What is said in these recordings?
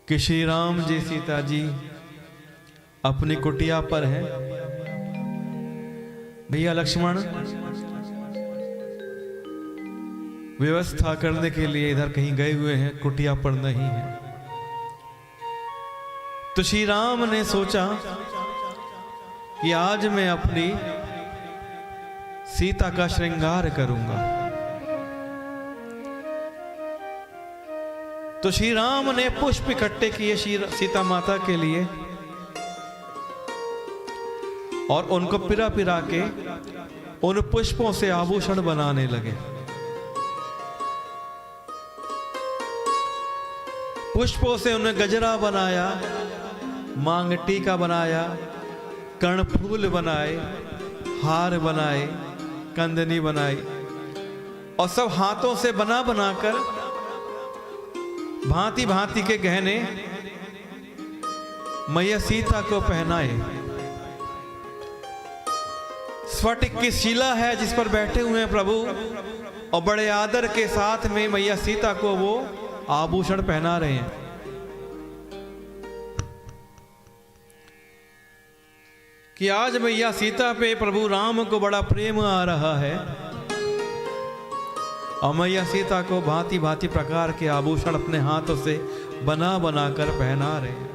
कि श्री राम जी सीता जी अपनी कुटिया पर हैं। भैया लक्ष्मण व्यवस्था करने के लिए इधर कहीं गए हुए हैं, कुटिया पर नहीं है। तो श्री राम ने सोचा कि आज मैं अपनी सीता का श्रृंगार करूंगा। तो श्री राम ने पुष्प इकट्ठे किए सीता माता के लिए और उनको पिरा पिरा के उन पुष्पों से आभूषण बनाने लगे। पुष्पों से उन्हें गजरा बनाया, मांग टीका बनाया, कर्णफूल बनाए, हार बनाए, कंदनी बनाई और सब हाथों से बना बनाकर भांति भांति के गहने मैया सीता को पहनाए। स्फटिक की शिला है जिस पर बैठे हुए हैं प्रभु और बड़े आदर के साथ में मैया सीता को वो आभूषण पहना रहे हैं। कि आज मैया सीता पे प्रभु राम को बड़ा प्रेम आ रहा है और मैया सीता को भांति भांति प्रकार के आभूषण अपने हाथों से बना बना कर पहना रहे हैं।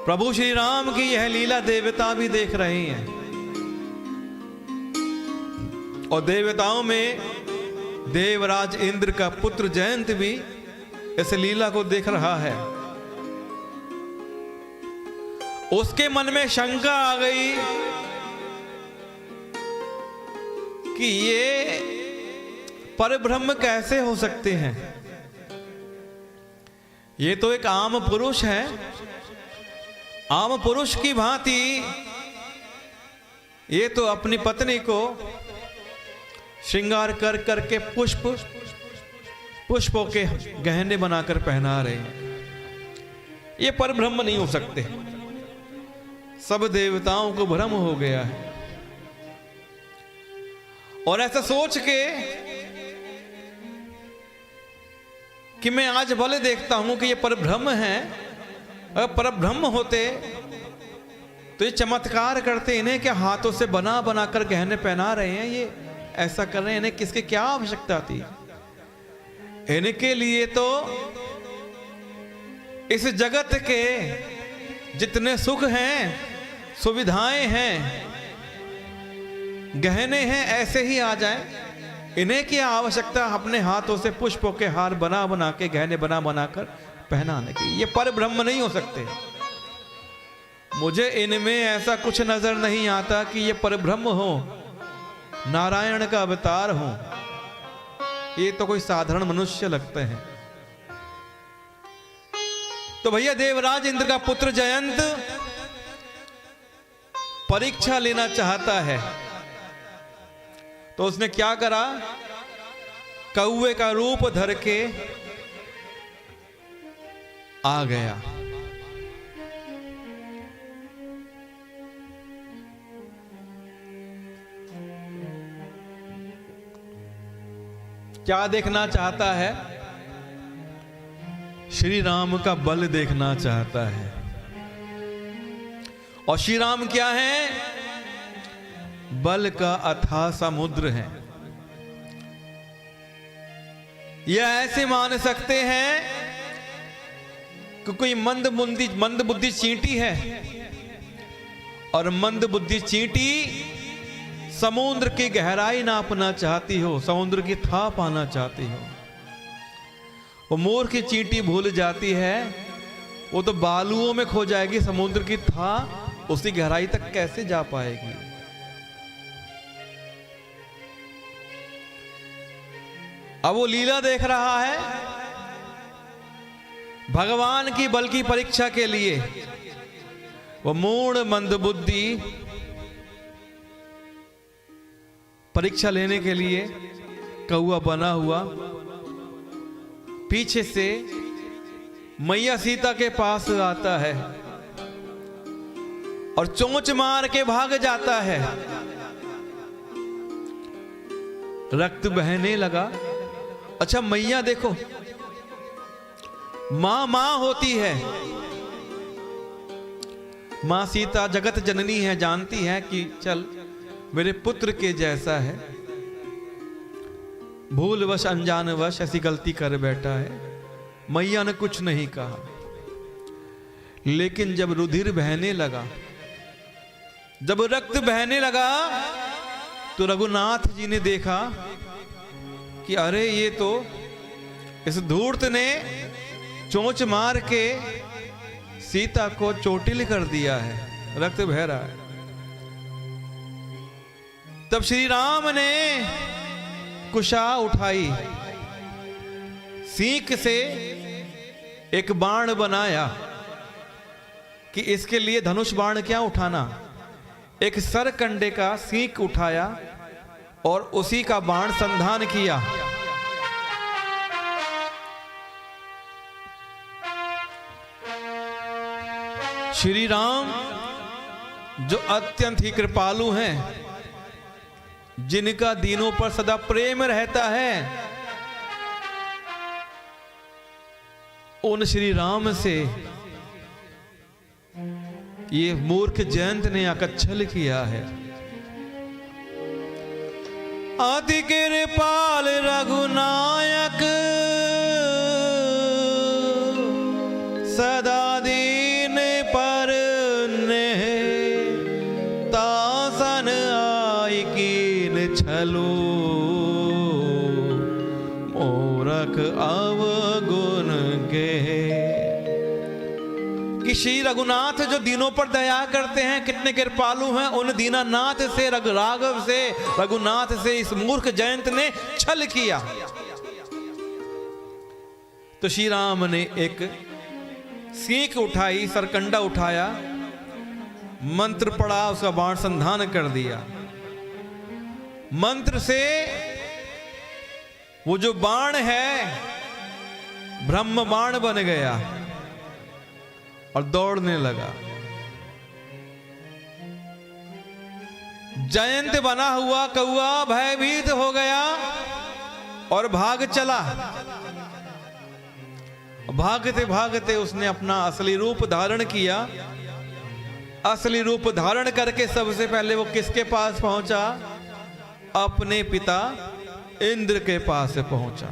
प्रभु श्री राम की यह लीला देवता भी देख रहे हैं और देवताओं में देवराज इंद्र का पुत्र जयंत भी इस लीला को देख रहा है। उसके मन में शंका आ गई कि ये परब्रह्म कैसे हो सकते हैं। ये तो एक आम पुरुष है, आम पुरुष की भांति ये तो अपनी पत्नी को श्रृंगार कर करके पुष्पों के गहने बनाकर पहना रहे हैं। ये परब्रह्म नहीं हो सकते। सब देवताओं को भ्रम हो गया है और ऐसा सोच के कि मैं आज भले देखता हूं कि ये परब्रह्म है, अगर परब्रह्म होते तो ये चमत्कार करते, इन्हें क्या हाथों से बना बना कर गहने पहना रहे हैं, ये ऐसा कर रहे हैं, इन्हें किसकी क्या आवश्यकता थी। इनके लिए तो इस जगत के जितने सुख हैं, सुविधाएं हैं, गहने हैं, ऐसे ही आ जाएं। इन्हें क्या आवश्यकता अपने हाथों से पुष्पों के हार बना बना के गहने बना बना कर पहनाने की। ये परब्रह्म नहीं हो सकते। मुझे इनमें ऐसा कुछ नजर नहीं आता कि ये परब्रह्म हो, नारायण का अवतार हो। ये तो कोई साधारण मनुष्य लगते हैं। तो भैया देवराज इंद्र का पुत्र जयंत परीक्षा लेना चाहता है तो उसने क्या करा, कौवे का रूप धर के आ गया। क्या देखना चाहता है? श्री राम का बल देखना चाहता है। और श्री राम क्या है? बल का अथाह समुद्र है। यह ऐसे मान सकते हैं कि कोई मंद बुद्धि चींटी है और मंद बुद्धि चींटी समुद्र की गहराई नापना चाहती हो, समुद्र की था पाना चाहती हो। वो मूर्ख की चींटी भूल जाती है, वो तो बालुओं में खो जाएगी, समुद्र की था उसकी गहराई तक कैसे जा पाएगी। अब वो लीला देख रहा है भगवान की बल की परीक्षा के लिए। वो मूढ़ मंदबुद्धि परीक्षा लेने के लिए कौवा बना हुआ पीछे से मैया सीता के पास आता है और चोंच मार के भाग जाता है। रक्त बहने लगा। अच्छा मैया देखो, मां मां होती है। मां सीता जगत जननी है, जानती है कि चल मेरे पुत्र के जैसा है, भूलवश अनजानवश ऐसी गलती कर बैठा है। मैया ने कुछ नहीं कहा, लेकिन जब रुधिर बहने लगा, जब रक्त बहने लगा, तो रघुनाथ जी ने देखा कि अरे ये तो इस धूर्त ने चोंच मार के सीता को चोटिल कर दिया है, रक्त बह रहा है। तब श्री राम ने कुशा उठाई, सींक से एक बाण बनाया कि इसके लिए धनुष बाण क्या उठाना, एक सरकंडे का सींक उठाया और उसी का बाण संधान किया। श्री राम जो अत्यंत ही कृपालु हैं, जिनका दीनों पर सदा प्रेम रहता है, उन श्री राम से ये मूर्ख जयंत ने आकच्छल किया है। अति कृपाल रघुनायक सदा दीन पर ने तासन आई कीन छलो मूरख अवगुण के। कि श्री रघुनाथ जो दीनों पर दया करते हैं, कितने कृपालु हैं, उन दीनानाथ से राघव से रघुनाथ से इस मूर्ख जयंत ने छल किया। तो श्री राम ने एक सींक उठाई, सरकंडा उठाया, मंत्र पढ़ा, उसका बाण संधान कर दिया। मंत्र से वो जो बाण है ब्रह्म बाण बन गया और दौड़ने लगा। जयंत बना हुआ कौआ भयभीत हो गया और भाग चला। भागते भागते उसने अपना असली रूप धारण किया। असली रूप धारण करके सबसे पहले वो किसके पास पहुंचा? अपने पिता इंद्र के पास पहुंचा।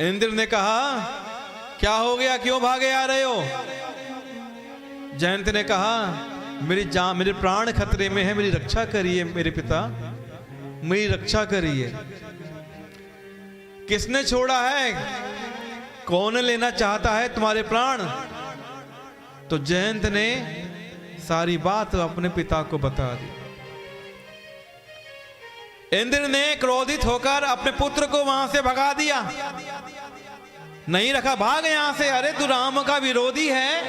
इंद्र ने कहा, क्या हो गया, क्यों भागे आ रहे हो? जयंत ने कहा, मेरे प्राण खतरे में है, मेरी रक्षा करिए मेरे पिता, मेरी रक्षा करिए। किसने छोड़ा है? कौन लेना चाहता है तुम्हारे प्राण? तो जयंत ने सारी बात अपने पिता को बता दी। इंद्र ने क्रोधित होकर अपने पुत्र को वहां से भगा दिया, नहीं रखा, भाग यहां से। अरे तू राम का विरोधी है,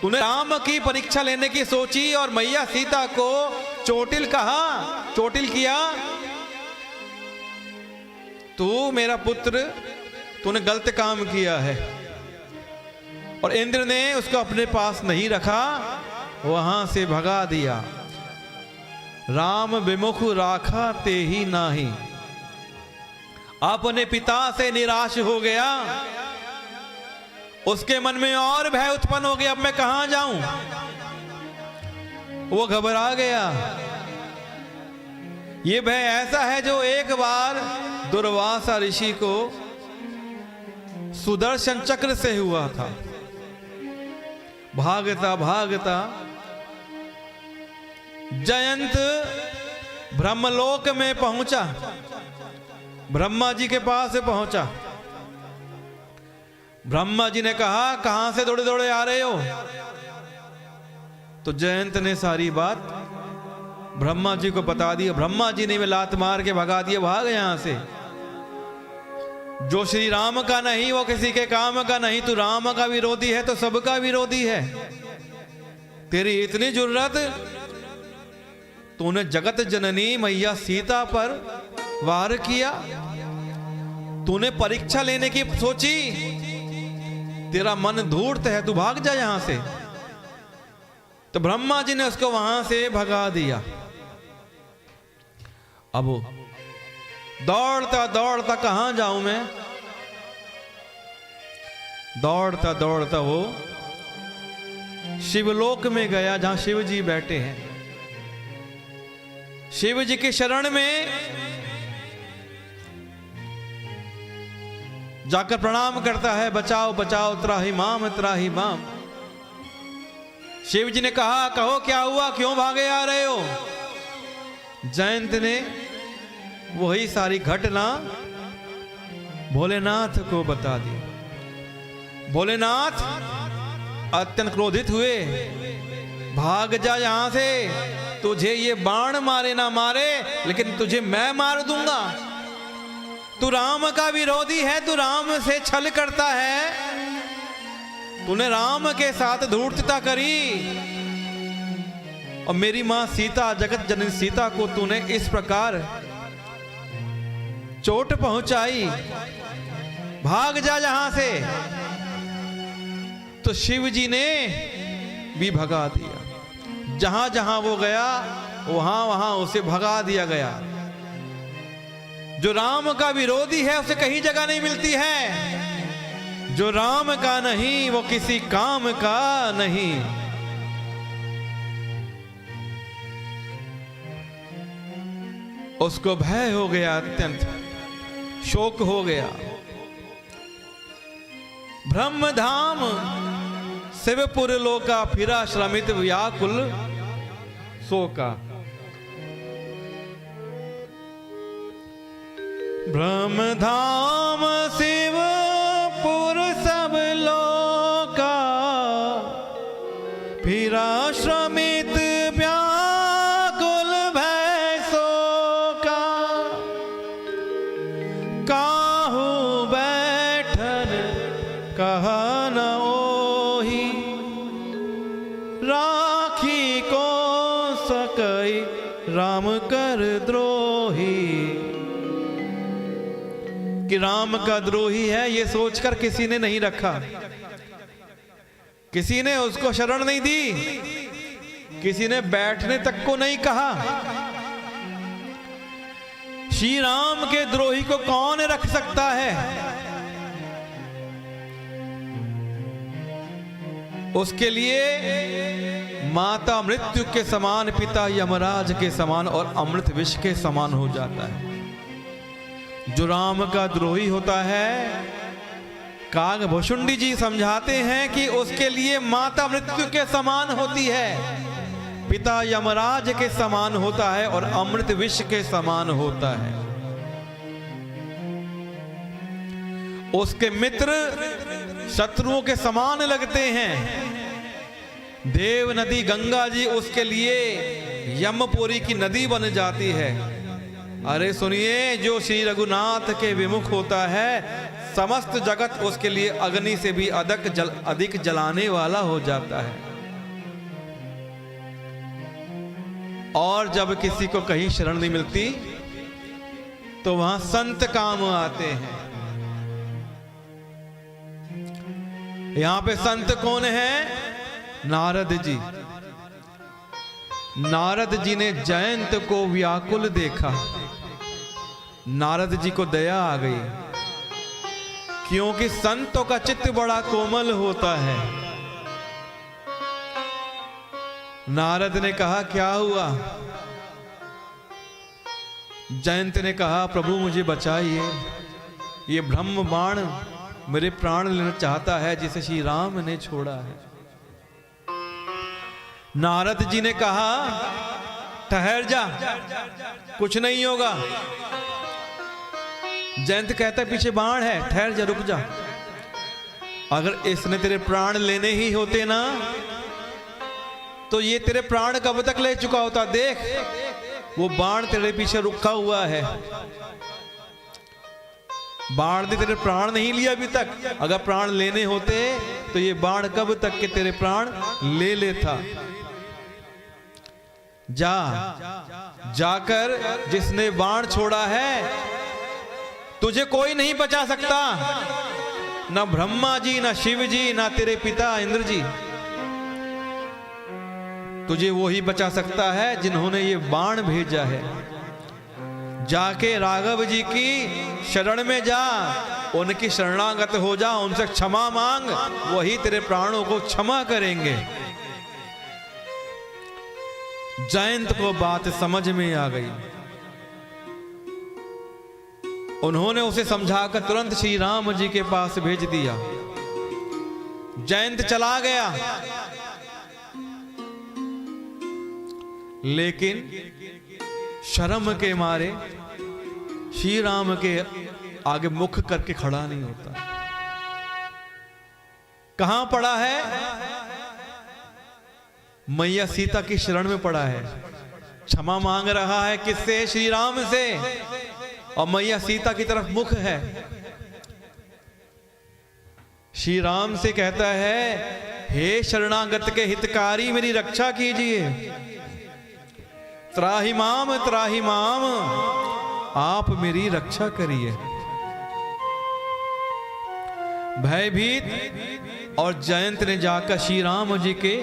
तूने राम की परीक्षा लेने की सोची और मैया सीता को चोटिल कहा, चोटिल किया। तू मेरा पुत्र, तूने गलत काम किया है। और इंद्र ने उसको अपने पास नहीं रखा, वहां से भगा दिया। राम विमुख राखा ते ही नाही, अपने पिता से निराश हो गया। उसके मन में और भय उत्पन्न हो गया, अब मैं कहां जाऊं? वो घबरा गया। ये भय ऐसा है जो एक बार दुर्वासा ऋषि को सुदर्शन चक्र से हुआ था। भागता भागता जयंत ब्रह्मलोक में पहुंचा, ब्रह्मा जी के पास पहुंचा। ब्रह्मा जी ने कहा, कहां से दौड़े दौड़े आ रहे हो? तो जयंत ने सारी बात ब्रह्मा जी को बता दी। ब्रह्मा जी ने वे लात मार के भगा दिया, भाग यहां से। जो श्री राम का नहीं वो किसी के काम का नहीं, तू राम का विरोधी है तो सबका विरोधी है। तेरी इतनी जुर्रत, तूने जगत जननी मैया सीता पर वार किया, तूने परीक्षा लेने की सोची, तेरा मन धूर्त है, तू भाग जा यहां से। तो ब्रह्मा जी ने उसको वहां से भगा दिया। अब दौड़ता दौड़ता, कहां जाऊं मैं? दौड़ता दौड़ता वो शिवलोक में गया, जहां शिव जी बैठे हैं। शिव जी के शरण में जाकर प्रणाम करता है, बचाओ बचाओ त्राहि माम त्राहि माम। शिव जी ने कहा, कहो क्या हुआ, क्यों भागे आ रहे हो? जयंत ने वही सारी घटना भोलेनाथ को बता दी। भोलेनाथ अत्यंत क्रोधित हुए, भाग जा यहां से, तुझे ये बाण मारे ना मारे लेकिन तुझे मैं मार दूंगा। तू राम का विरोधी है, तू राम से छल करता है, तूने राम के साथ धूर्तता करी और मेरी मां सीता, जगत जननी सीता को तूने इस प्रकार चोट पहुंचाई, भाग जा यहां से। तो शिव जी ने भी भगा दिया, जहां जहां वो गया वहां वहां उसे भगा दिया गया। जो राम का विरोधी है उसे कहीं जगह नहीं मिलती है, जो राम का नहीं वो किसी काम का नहीं। उसको भय हो गया, अत्यंत शोक हो गया। ब्रह्मधाम शिवपुर लोका, फिरा श्रमित व्याकुल शोका। ब्रह्मधाम शिवपुर सब लोका, फिरा श्रमित व्याकुल भय शोका। काहू बैठन कहा न ओही, राखी को सकई राम कर द्रोही। कि राम का द्रोही है ये सोचकर किसी ने नहीं रखा, किसी ने उसको शरण नहीं दी, किसी ने बैठने तक को नहीं कहा। श्री राम के द्रोही को कौन रख सकता है? उसके लिए माता मृत्यु के समान, पिता यमराज के समान और अमृत विष के समान हो जाता है। जो राम का द्रोही होता है, कागभूषुंडी जी समझाते हैं कि उसके लिए माता मृत्यु के समान होती है, पिता यमराज के समान होता है और अमृत विष के समान होता है। उसके मित्र शत्रुओं के समान लगते हैं। देव नदी गंगा जी उसके लिए यमपुरी की नदी बन जाती है। अरे सुनिए, जो श्री रघुनाथ के विमुख होता है, समस्त जगत उसके लिए अग्नि से भी अधिक जलाने वाला हो जाता है। और जब किसी को कहीं शरण नहीं मिलती तो वहां संत काम आते हैं। यहां पे संत कौन है? नारद जी। नारद जी ने जयंत को व्याकुल देखा, नारद जी को दया आ गई, क्योंकि संतों का चित्त बड़ा कोमल होता है। नारद ने कहा, क्या हुआ? जयंत ने कहा, प्रभु मुझे बचाइए, ये ब्रह्म बाण मेरे प्राण लेना चाहता है, जिसे श्री राम ने छोड़ा है। नारद जी ने कहा, ठहर जा, कुछ नहीं होगा। जयंत कहता है, पीछे बाण है, ठहर जा, रुक जा। अगर इसने तेरे प्राण लेने ही होते ना, तो ये तेरे प्राण कब तक ले चुका होता। देख, वो बाण तेरे पीछे रुका हुआ है। बाण ने तेरे प्राण नहीं लिया अभी तक। अगर प्राण लेने होते तो ये बाण कब तक के तेरे प्राण ले लेता। जा, जाकर जिसने बाण छोड़ा है, तुझे कोई नहीं बचा सकता, ना ब्रह्मा जी, ना शिव जी, ना तेरे पिता इंद्र जी। तुझे वो ही बचा सकता है जिन्होंने ये बाण भेजा है। जाके राघव जी की शरण में जा, उनकी शरणागत हो जा, उनसे क्षमा मांग, वही तेरे प्राणों को क्षमा करेंगे। जयंत को बात समझ में आ गई। उन्होंने उसे समझाकर तुरंत श्री राम जी के पास भेज दिया। जयंत चला गया, लेकिन शर्म के मारे श्री राम के आगे मुख करके खड़ा नहीं होता। कहां पड़ा है? मैया सीता की शरण में पड़ा है। क्षमा मांग रहा है किससे? श्री राम से। और मैया सीता की तरफ मुख है। श्री राम से कहता है, हे शरणागत के हितकारी, मेरी रक्षा कीजिए। त्राहि माम, आप मेरी रक्षा करिए। भयभीत और जयंत ने जाकर श्री राम जी के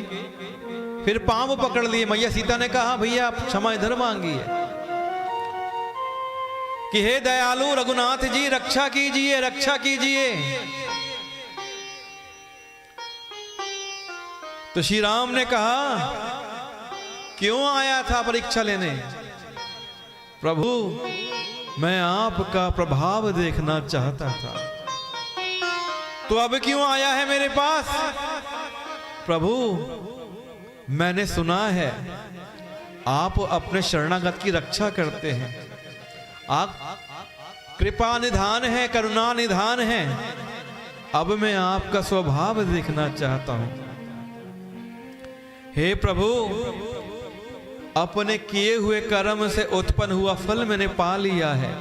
फिर पांव पकड़ लिए। मैया सीता ने कहा, भैया आप क्षमा इधर मांगिए कि हे दयालु रघुनाथ जी, रक्षा कीजिए, रक्षा कीजिए। तो श्री राम ने कहा, क्यों आया था परीक्षा लेने? प्रभु, मैं आपका प्रभाव देखना चाहता था। तो अब क्यों आया है मेरे पास? प्रभु, मैंने सुना है आप अपने शरणागत की रक्षा करते हैं, आप कृपा निधान है, करुणा निधान है। अब मैं आपका स्वभाव देखना चाहता हूं। हे प्रभु, अपने किए हुए कर्म से उत्पन्न हुआ फल मैंने पा लिया है।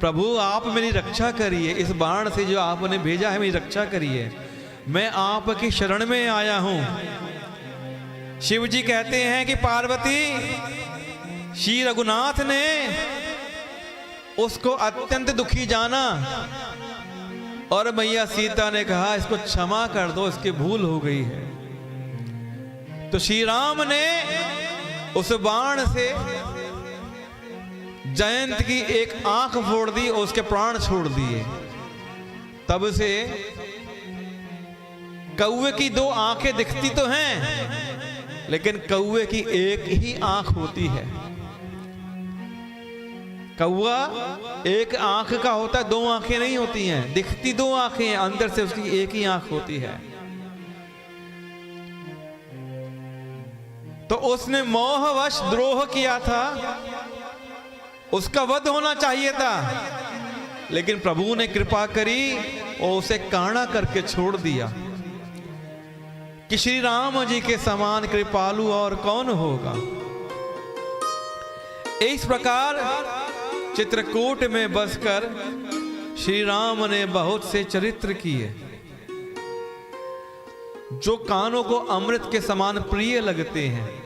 प्रभु, आप मेरी रक्षा करिए। इस बाण से जो आपने भेजा है, मेरी रक्षा करिए। मैं आपकी शरण में आया हूं। शिव जी कहते हैं कि पार्वती, श्री रघुनाथ ने उसको अत्यंत दुखी जाना और मैया सीता ने कहा, इसको क्षमा कर दो, इसकी भूल हो गई है। तो श्री राम ने उस बाण से जयंत की एक आंख फोड़ दी और उसके प्राण छोड़ दिए। तब से कौवे की दो आंखें दिखती तो हैं, लेकिन कौवे की एक ही आंख होती है। कौवा एक आंख का होता है, दो आंखें नहीं होती हैं। दिखती दो आंखें हैं, अंदर से उसकी एक ही आंख होती है। तो उसने मोहवश द्रोह किया था, उसका वध होना चाहिए था, लेकिन प्रभु ने कृपा करी और उसे काना करके छोड़ दिया। कि श्री राम जी के समान कृपालु और कौन होगा। इस प्रकार चित्रकूट में बसकर श्री राम ने बहुत से चरित्र किए जो कानों को अमृत के समान प्रिय लगते हैं।